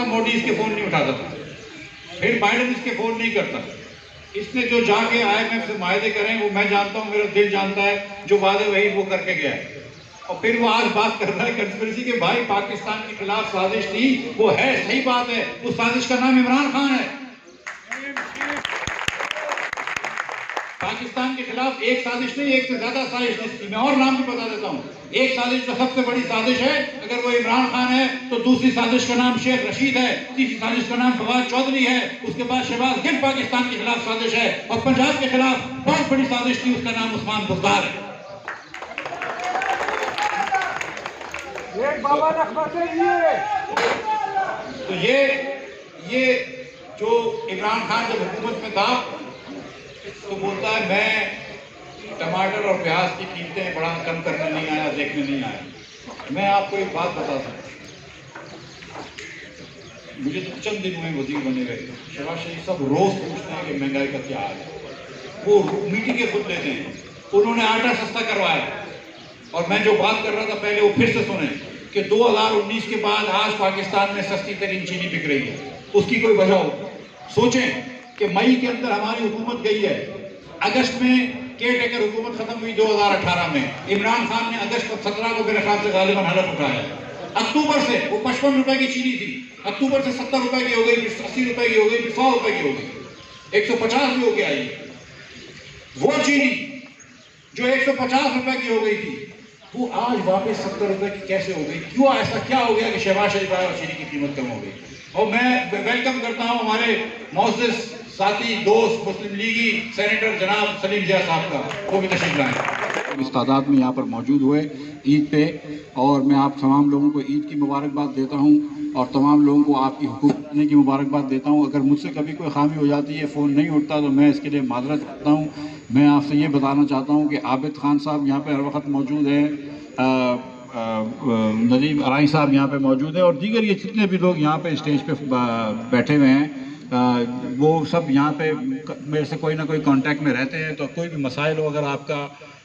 मोदी इसके फोन नहीं उठाता था, फिर बाइडेन इसके फोन नहीं करता। इसने जो जाके IMF से मायदे करें वो मैं जानता हूँ, मेरा दिल जानता है, जो वादे वही वो करके गया है। और फिर वो आज बात कर रहा है कंस्पिरेसी के, भाई पाकिस्तान के खिलाफ साजिश थी, वो है, सही बात है, उस साजिश का नाम इमरान खान है। पाकिस्तान के खिलाफ एक साजिश नहीं, एक से ज्यादा साजिश थी। मैं और नाम भी बता देता हूँ। एक साजिश जो सबसे बड़ी साजिश है, अगर वो इमरान खान है, तो दूसरी साजिश का नाम शेख रशीद है, तीसरी साजिश का नाम फवाद चौधरी है, उसके बाद शहबाज गिल पाकिस्तान के खिलाफ साजिश है, और पंजाब के खिलाफ बहुत बड़ी साजिश थी, उसका नाम उस्मान बुज़दार है। तो ये जो इमरान खान जब हुकूमत में था तो बोलता है मैं टमाटर और प्याज की कीमतें बड़ा कम करने नहीं आया, देखने नहीं आया। मैं आपको एक बात बताता हूँ, मुझे तो चंद दिन में वजीर बने गए, शहबाज शरीफ साहब रोज पूछते हैं कि महंगाई का क्या हाल है। वो मीटिंगें खुद लेते हैं। उन्होंने आटा सस्ता करवाया, और मैं जो बात कर रहा था पहले वो फिर से सुने कि 2019 के बाद आज पाकिस्तान में सस्ती तरीन चीनी बिक रही है। उसकी कोई वजह हो, सोचें कि मई के अंदर हमारी हुकूमत गई है, अगस्त में केयर टेकर हुकूमत खत्म हुई 2018 में, इमरान खान ने अगस्त 17 को मेरे ख्याल से गालिबन हलफ उठाया। अक्टूबर से वो 55 रुपए की चीनी थी, अक्टूबर से 70 रुपए की हो गई, फिर 80 रुपए की हो गई, फिर 100 रुपए की हो गई, 150 भी होके आई। वो चीनी जो 150 रुपए की हो गई थी, वो आज वापस 70 रुपए की कैसे हो गई? क्यों? ऐसा क्या हो गया कि शहबाज शरीफ आया और चीनी की कीमत कम हो गई? और मैं वेलकम करता हूं हमारे मोअज़्ज़िज़ साथी दोस्त मुस्लिम लीगी सेनेटर जनाब सलीम जिया साहब का, वो भी तशरीफ लाए। इस तादाद में यहाँ पर मौजूद हुए ईद पे, और मैं आप तमाम लोगों को ईद की मुबारकबाद देता हूँ, और तमाम लोगों को आपकी हुकूमत की मुबारकबाद देता हूँ। अगर मुझसे कभी कोई खामी हो जाती है, फ़ोन नहीं उठता, तो मैं इसके लिए माजरत करता हूँ। मैं आपसे ये बताना चाहता हूँ कि आबिद खान साहब यहाँ पे हर वक्त मौजूद हैं, नदीम अराई साहब यहाँ पे मौजूद है, और दीगर ये जितने भी लोग यहाँ पे स्टेज पे बैठे हुए हैं, वो सब यहाँ पे मेरे से कोई ना कोई कांटेक्ट में रहते हैं। तो कोई भी मसाइल हो, अगर आपका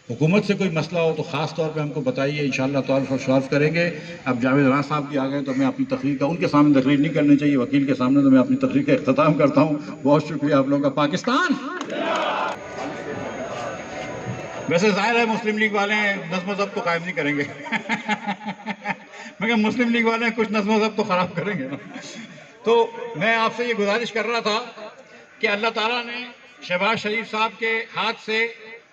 हुकूमत से कोई मसला हो तो ख़ास तौर पे हमको बताइए, इंशाअल्लाह तौर सॉल्व करेंगे। अब जावेद राज साहब भी आ गए, तो मैं अपनी तकरीर का, उनके सामने तकरीर नहीं करनी चाहिए, वकील के सामने, तो मैं अपनी तकरीर का इख्तिताम करता हूँ। बहुत शुक्रिया आप लोगों का। पाकिस्तान वैसे जाहिर है मुस्लिम लीग वाले नज़्म ज़ब्त तो कायम नहीं करेंगे मगर मुस्लिम लीग वाले कुछ नज़्म ज़ब्त तो ख़राब करेंगे ना। तो मैं आपसे ये गुजारिश कर रहा था कि अल्लाह ताला ने शहबाज शरीफ साहब के हाथ से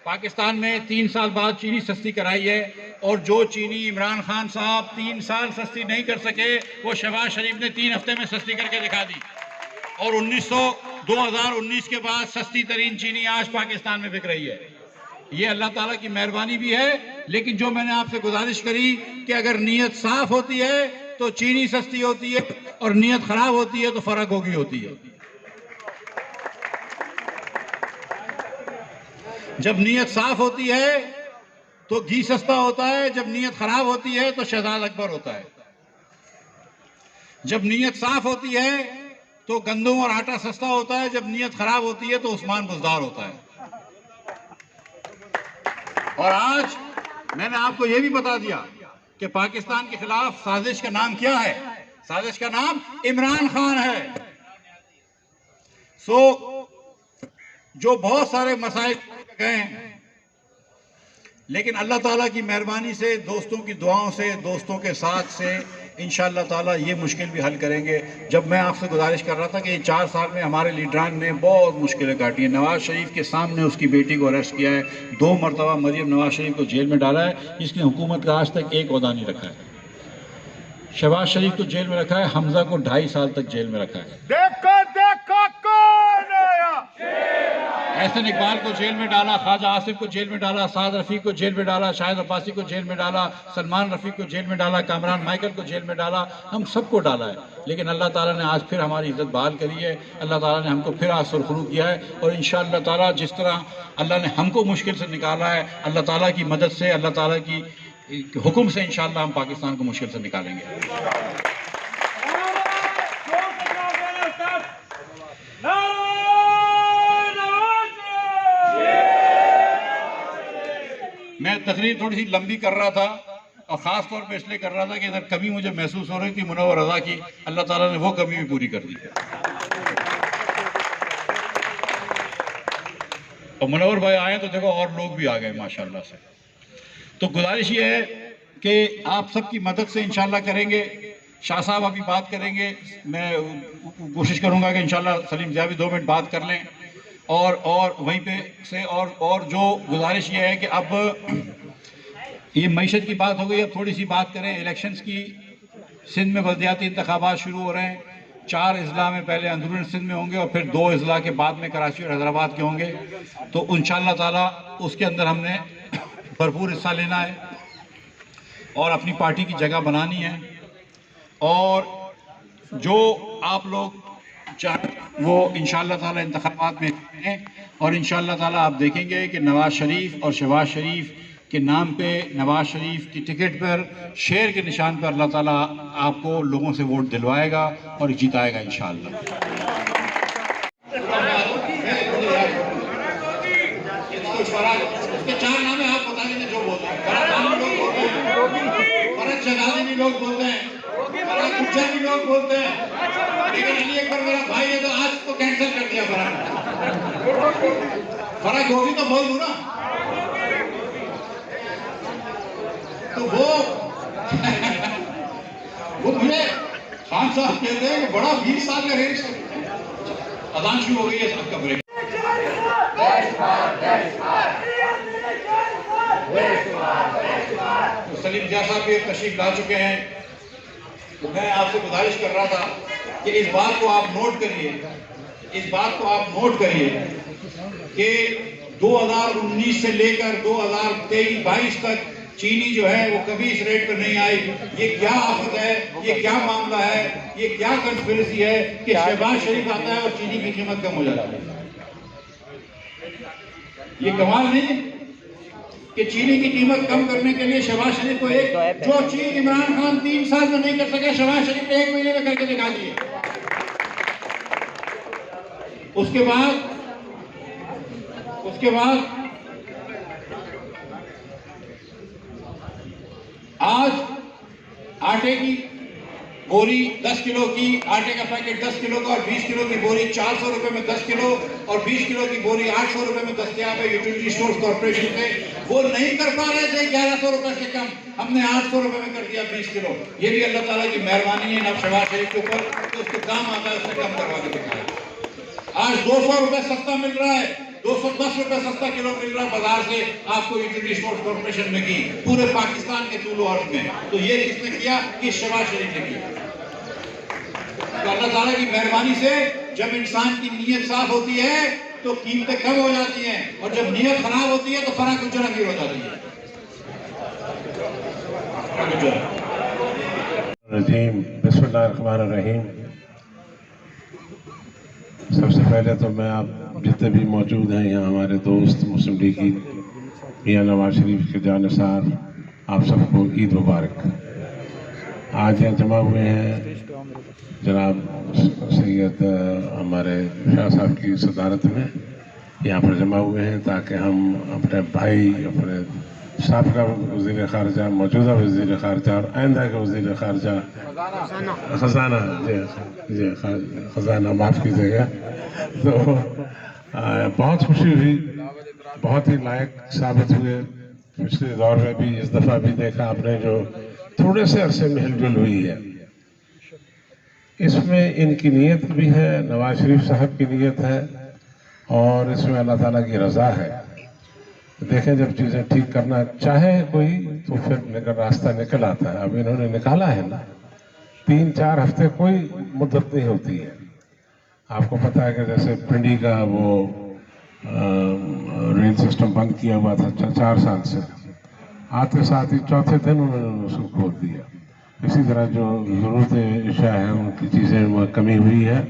पाकिस्तान में 3 साल बाद चीनी सस्ती कराई है, और जो चीनी इमरान खान साहब 3 साल सस्ती नहीं कर सके, वो शहबाज शरीफ ने 3 हफ्ते में सस्ती करके दिखा दी। और 2019 के बाद सस्ती तरीन चीनी आज पाकिस्तान में बिक रही है। ये अल्लाह ताला की मेहरबानी भी है, लेकिन जो मैंने आपसे गुजारिश करी कि अगर नीयत साफ होती है तो चीनी सस्ती होती है, और नीयत खराब होती है तो फर्क होगी होती है। जब नीयत साफ होती है तो घी सस्ता होता है, जब नीयत खराब होती है तो शहजाद अकबर होता है। जब नीयत साफ होती है तो गंदम और आटा सस्ता होता है, जब नीयत खराब होती है तो उस्मान बुज़दार होता है। और आज मैंने आपको यह भी बता दिया कि पाकिस्तान के खिलाफ साजिश का नाम क्या है। साजिश का नाम इमरान खान है। जो बहुत सारे मसाइल गए, लेकिन अल्लाह ताला की मेहरबानी से, दोस्तों की दुआओं से, दोस्तों के साथ से इंशाअल्लाह ताला ये मुश्किल भी हल करेंगे। जब मैं आपसे गुजारिश कर रहा था कि 4 साल में हमारे लीडरान ने बहुत मुश्किलें काटी हैं। नवाज शरीफ के सामने उसकी बेटी को अरेस्ट किया है, 2 मरतबा मरियम नवाज शरीफ को जेल में डाला है, इसने हुकूमत का आज तक एक ओहदा नहीं रखा है। शहबाज शरीफ को जेल में रखा है, हमजा को 2.5 साल तक जेल में रखा है। देखो कौन आया। एहसन इकबाल को जेल में डाला, ख्वाजा आसिफ को जेल में डाला, साद रफीक को जेल में डाला, शाहिद अब्बासी को जेल में डाला, सलमान रफीक को जेल में डाला, कामरान माइकल को जेल में डाला, हम सबको डाला है। लेकिन अल्लाह ताला ने आज फिर हमारी इज्जत बहाल करी है। अल्लाह ताला ने हमको फिर आज सुरखरू किया है, और इंशाअल्लाह ताला जिस तरह अल्लाह ने हमको मुश्किल से निकाला है, अल्लाह ताला की मदद से, अल्लाह ताला की हुक्म से इंशाअल्लाह हम पाकिस्तान को मुश्किल से निकालेंगे। मैं तकरीर थोड़ी सी लंबी कर रहा था, और ख़ास तौर पे इसलिए कर रहा था कि इधर कमी मुझे महसूस हो रही थी मुनव्वर रज़ा की, अल्लाह ताला ने वो कमी भी पूरी कर दी। और मुनव्वर भाई आए तो देखो और लोग भी आ गए माशाल्लाह से। तो गुजारिश ये है कि आप सबकी मदद से इंशाल्लाह करेंगे। शाह साहब अभी बात करेंगे, मैं कोशिश करूंगा कि इंशाल्लाह सलीम ज़िया भी 2 मिनट बात कर लें। और वहीं पे से और जो गुजारिश ये है कि अब ये मईशत की बात हो गई, अब थोड़ी सी बात करें इलेक्शंस की। सिंध में बल्दियाती इंतखाबात शुरू हो रहे हैं। 4 अजला में पहले अंदरून सिंध में होंगे और फिर 2 अजला के बाद में कराची और हैदराबाद के होंगे। तो इंशाअल्लाह ताला उसके अंदर हमने भरपूर हिस्सा लेना है और अपनी पार्टी की जगह बनानी है। और जो आप लोग चाहें वो इंशाअल्लाह ताला इंतखाबात में हैं। और इंशाअल्लाह ताला आप देखेंगे कि नवाज शरीफ और शहबाज शरीफ के नाम पे, नवाज शरीफ की टिकट पर, शेर के निशान पर अल्लाह ताला आपको लोगों से वोट दिलवाएगा और जिताएगा इंशाअल्लाह। उसके 4 नाम है, आप बता दीजिए जो बोलते हैं। फरज जगादी भी लोग बोलते हैं, गुज्जर भी लोग बोलते हैं, लेकिन अली अकबर मेरा भाई है तो आज तो कैंसिल कर दिया। फरज होगी तो बोल दूं ना। तो वो मुझे खान साहब कहते हैं कि बड़ा 20 साल का रेस। अजान शुरू हो गई है, सबका ब्रेक। तो सलीम ज़िया साहब भी तशरीफ ला चुके हैं। तो मैं आपसे गुजारिश कर रहा था कि इस बात को आप नोट करिए, इस बात को आप नोट करिए कि 2019 से लेकर 2023-22 तक चीनी जो है वो कभी इस रेट पर नहीं आई। ये क्या आफत है, ये क्या मामला है, ये क्या कंस्पिरेसी है कि शहबाज शरीफ आता है और चीनी की कीमत कम हो जाती है। ये कमाल नहीं कि चीनी की कीमत कम करने के लिए शहबाज शरीफ को एक जो चीज इमरान खान 3 साल में नहीं कर सके, शहबाज शरीफ ने 1 महीने में करके दिखा दिए। उसके बाद आज आटे की बोरी 10 किलो की, आटे का पैकेट 10 किलो का और 20 किलो की बोरी 400 रुपए में 10 किलो और 20 किलो की बोरी 800 रुपए में दस्तयाब है यूटिलिटी स्टोर्स कॉर्पोरेशन से। वो नहीं कर पा रहे थे 1100 रुपए से कम, हमने 800 रुपए में कर दिया 20 किलो। ये भी अल्लाह ताला की मेहरबानी है नवाज शहबाज शरीफ के ऊपर, तो उसके काम आता है, उसने कम करवा के दिखाया। आज 200 रुपए सस्ता मिल रहा है, 210 रुपए सस्ता किलो मिल रहा है बाजार से आपको यूटिलिटी स्टोर्स कॉर्पोरेशन में की, पूरे पाकिस्तान के तूलो अर्ज में। तो ये किसने किया? कि शहबाज शरीफ ने किया। तो अल्लाह ताला की मेहरबानी से जब इंसान की नीयत साफ होती है तो कीमतें कम हो जाती हैं, और जब नीयत खराब होती है तो फराक उजरंगी हो जाती है। बिस्मिल्लाहिर्रहमानिर्रहीम। सबसे पहले तो मैं आप जितने भी मौजूद हैं यहाँ, हमारे दोस्त मुस्लिम लीग की मियाँ नवाज शरीफ के जानिसार, आप सबको ईद मुबारक। आज यहाँ जमा हुए हैं जनाब सैयद हमारे शाह साहब की सदारत में, यहाँ पर जमा हुए हैं ताकि हम अपने भाई, अपने साबिक़ा वज़ीर ख़ारजा, मौजूदा वज़ीर ख़ारजा और आइंदा के वज़ीर ख़ारजा ख़जाना जी ख़जाना माफ़ कीजिएगा। तो बहुत खुशी हुई, बहुत ही लायक साबित हुए। पिछले दौर में भी, इस दफ़ा भी देखा आपने जो थोड़े से अरसे में हिलजुल हुई है, इसमें इनकी नीयत भी है, नवाज शरीफ साहब की नीयत है, और इसमें अल्लाह ताला की रज़ा है। देखें जब चीज़ें ठीक करना चाहे कोई तो फिर रास्ता निकल आता है। अब इन्होंने निकाला है ना, 3-4 हफ्ते कोई मुद्दत नहीं होती है। आपको पता है कि जैसे पिंडी का वो रेल सिस्टम बंद किया हुआ था 4 साल से, आते साथ ही चौथे दिन उन्होंने उसको खोल दिया। इसी तरह जो ज़रूरत इशा है उनकी चीज़ें में कमी हुई है,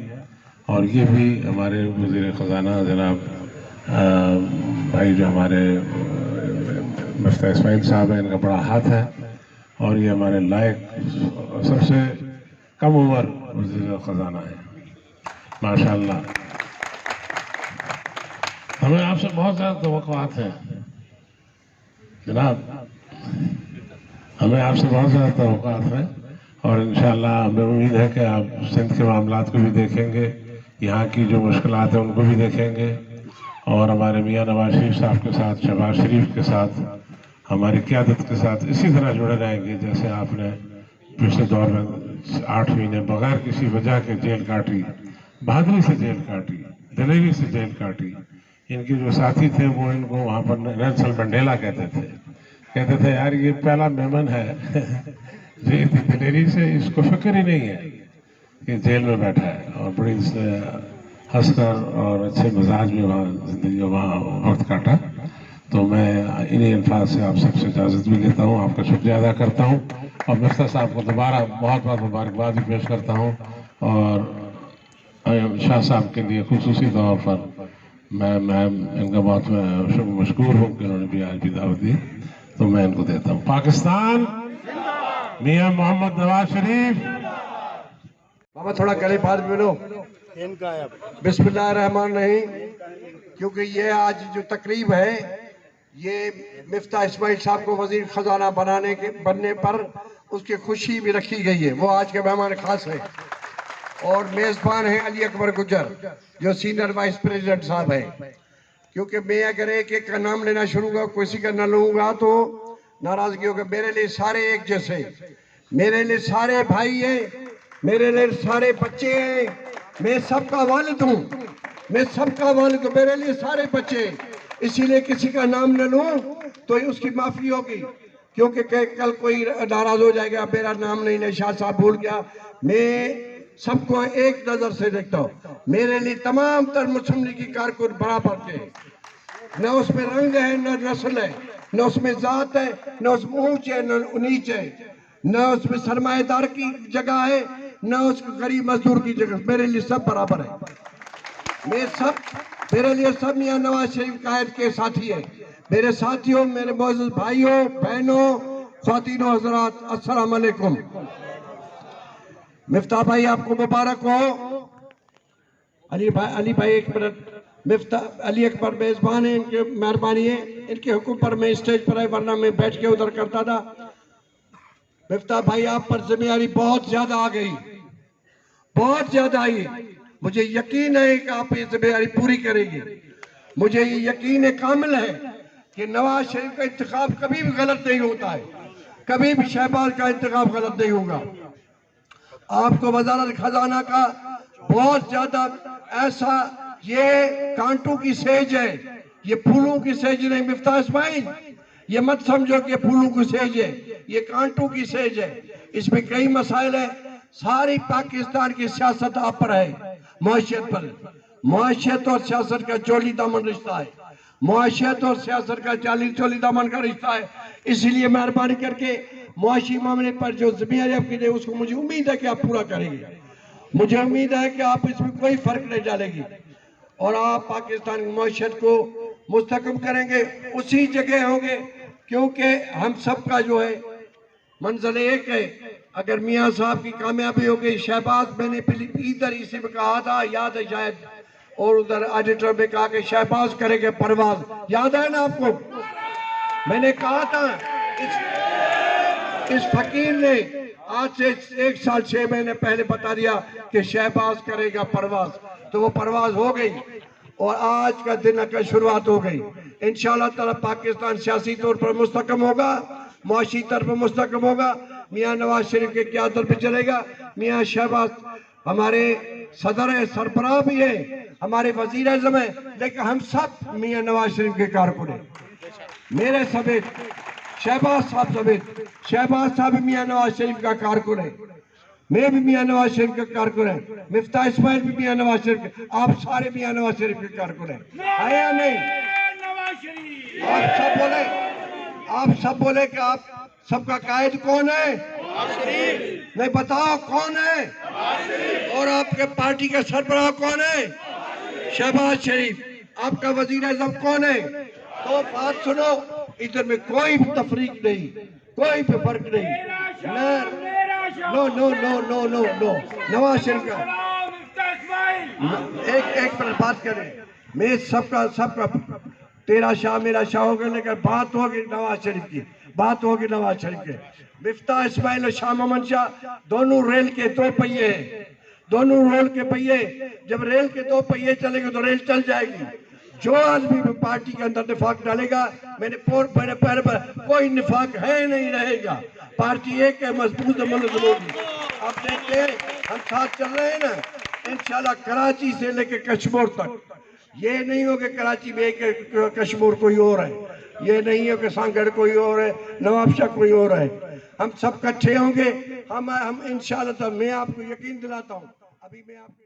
और ये भी हमारे वज़ीर ख़जाना जनाब भाई जो हमारे मुफ्ती इस्माइल साहब हैं, इनका बड़ा हाथ है, और ये हमारे लायक सबसे कम उम्र वज़ीर ख़जाना है माशाअल्लाह। हमें आपसे बहुत ज़्यादा तवक्कुआत हैं जनाब। हमें आपसे बहुत ज़्यादा तवक्कुआत है और इंशाअल्लाह हमें उम्मीद है कि आप सिंध के मामलात को भी देखेंगे, यहाँ की जो मुश्किलात हैं उनको भी देखेंगे और हमारे मियाँ नवाज शरीफ साहब के साथ, शहबाज शरीफ के साथ, हमारी क़यादत के साथ इसी तरह जुड़े रहेंगे जैसे आपने पिछले दौर में 8 महीने बगैर किसी वजह के जेल काटी, बहादुरी से जेल काटी, दिलेरी से जेल काटी। इनके जो साथी थे वो इनको वहाँ पर नेल्सन मंडेला कहते थे यार ये पहला मेमन है जो इतनी दिलेरी से इसको फिक्र ही नहीं है कि जेल में बैठा है और बड़ी हंसकर और अच्छे मिजाज में वहाँ जिंदगी वहाँ वक्त काटा। तो मैं इन्हीं अल्फाज से आप सबसे इजाज़त भी लेता हूँ, आपका शुक्रिया अदा करता हूँ और मिफ्ता साहब को दोबारा बहुत बहुत मुबारकबाद भी पेश करता हूँ और शाह साहब के लिए खुसूसी तौर पर मैं इनका बहुत मशकूर हूँ कि उन्होंने भी आज भी दावत दी, तो मैं इनको देता हूँ। पाकिस्तान, मियाँ मोहम्मद नवाज शरीफ। बाबा थोड़ा गले पास बोलो। बिस्मिल्लाहिर्रहमानिर्रहीम। क्योंकि ये आज जो तकरीब है ये मिफ्ता इस्माइल साहब को वजीर खजाना बनने पर उसकी खुशी भी रखी गई है। वो आज के मेहमान खास है और मेज़बान है अली अकबर गुज्जर जो सीनियर वाइस प्रेसिडेंट साहब है। क्योंकि मैं अगर एक एक का नाम लेना शुरू करूँगा, किसी का न लूँगा तो नाराजगी होगी। मेरे लिए सारे एक जैसे, मेरे लिए सारे भाई हैं, मेरे लिए सारे बच्चे हैं, मैं सबका वालिद हूँ, मैं सबका वालिद हूँ, मेरे लिए सारे बच्चे। इसीलिए किसी का नाम न लूँ तो उसकी माफ़ी होगी, क्योंकि कल कोई नाराज हो जाएगा मेरा नाम नहीं ले, शाह साहब भूल गया। मैं सबको एक नजर से देखता हूँ। मेरे लिए तमाम तर मुस्लिम लीग की कारकुन बराबर के, न उसमें रंग है, न नस्ल है, न उसमें जात है, न उसमें ऊंच है, न नीच है, न उसमें सरमाएदार की जगह है, न उसको गरीब मजदूर की जगह। मेरे लिए सब बराबर है। मेरे लिए सब मियाँ नवाज शरीफ कायद के साथी है। मेरे साथियों, मेरे मोअज़्ज़िज़ भाइयों, बहनों, ख़वातीनो, हज़रात, अस्सलाम वालेकुम। मिफ्ता भाई आपको मुबारक हो। अली भाई एक मिनट। मिफ्ता अली अकबर मेज़बान है, इनकी मेहरबानी है, इनके हुक्म पर मैं स्टेज पर आया, वरना मैं बैठ के उधर करता था। मिफ्ता भाई आप पर जिम्मेदारी बहुत ज्यादा आ गई, बहुत ज्यादा आई। मुझे यकीन है कि आप ये जिम्मेदारी पूरी करेंगे। मुझे ये यकीन है, कामिल है कि नवाज शरीफ का इंतखाब कभी भी गलत नहीं होता है, कभी भी शहबाज का इंतखाब गलत नहीं होगा। आपको वज़ारत खजाना का बहुत ज्यादा ऐसा, ये कांटों की सेज है, ये फूलों की सेज नहीं। मिफ्ता इस्माइल, ये मत समझो कि फूलों की सेज है, ये कांटों की सेज है। इसमें कई मसाइल है। सारी पाकिस्तान की सियासत आप पर है, मुआशियत पर। मुआशियत और सियासत का चोली दामन रिश्ता है, मुआशियत और सियासत का चोली दामन का रिश्ता है। इसीलिए मेहरबानी करके मुआशी मामले पर जो जिम्मेदारी आपकी है उसको मुझे उम्मीद है कि आप पूरा करेंगे। मुझे उम्मीद है कि आप इसमें कोई फर्क नहीं डालेगी और आप पाकिस्तान की मुआशियत को मुस्तकम करेंगे, उसी जगह होंगे। क्योंकि हम सबका जो है मंजिल एक है। अगर मियाँ साहब की कामयाबी हो गई, शहबाज, मैंने इधर इसी में कहा था, याद है शायद, और उधर ऑडिटर में कहा कि शहबाज करेंगे परवाज, याद है ना आपको? मैंने कहा था इस फकीर ने आज से 1 साल 6 महीने पहले बता दिया कि शहबाज करेगा परवाज, तो वो परवाज हो गई और आज का दिन का शुरुआत हो गई। इंशाअल्लाह ताला पाकिस्तान सियासी तौर पर मुस्तकम होगा, मुआशी तौर पर मुस्तकम होगा, मियाँ नवाज शरीफ के क़यादत पे चलेगा। मियाँ शहबाज हमारे सदर है, सरबराह भी है, हमारे वजीर आज़म है, लेकिन हम सब मियाँ नवाज शरीफ के कारकुन हैं। मेरे समेत, शहबाज साहब समेत, शहबाज साहब मियाँ नवाज शरीफ का कारकुन है, मैं भी मियाँ नवाज शरीफ का कारकुन है, मिफ्ता इस्माइल भी मियाँ नवाज शरीफ के, आप सारे मियाँ नवाज शरीफ के कारकुन है या नहीं? आप सब बोले कि आप सबका कायद कौन है? नहीं, बताओ कौन है? और आपके पार्टी का सरबराह कौन है? शहबाज शरीफ। आपका वजीर आज़म कौन है? तो बात सुनो, इधर में कोई भी तफरीक नहीं, कोई भी फर्क नहीं। No no no no no no Nawaz Sharif का एक मिनट बात करें। मैं सबका तेरा शाह मेरा शाह हो गया, लेकिन बात होगी नवाज शरीफ की। बात होगी नवाज शरीफ के। मिफ्ता इस्माइल और शाह मोहम्मद शाह दोनों रेल के दो पहिए हैं, दोनों रेल के पहिए। जब रेल के दो पहिए चलेंगे तो रेल चल जाएगी। जो आदमी भी पार्टी के अंदर निफाक डालेगा, मैंने पहले पर कोई निफाक है नहीं रहेगा। पार्टी एक है, मजबूत मुल्ज़िम होगी। आप देखते हैं हम साथ चल रहे हैं ना, इंशाल्लाह कराची से लेके कश्मीर तक। ये नहीं हो कि कराची में एक कश्मीर कोई और है, ये नहीं हो कि सांगड़ कोई और है, नवाबशाह कोई और है। हम सब इकट्ठे होंगे। हम इंशाल्लाह, तो मैं आपको यकीन दिलाता हूँ, अभी मैं आपको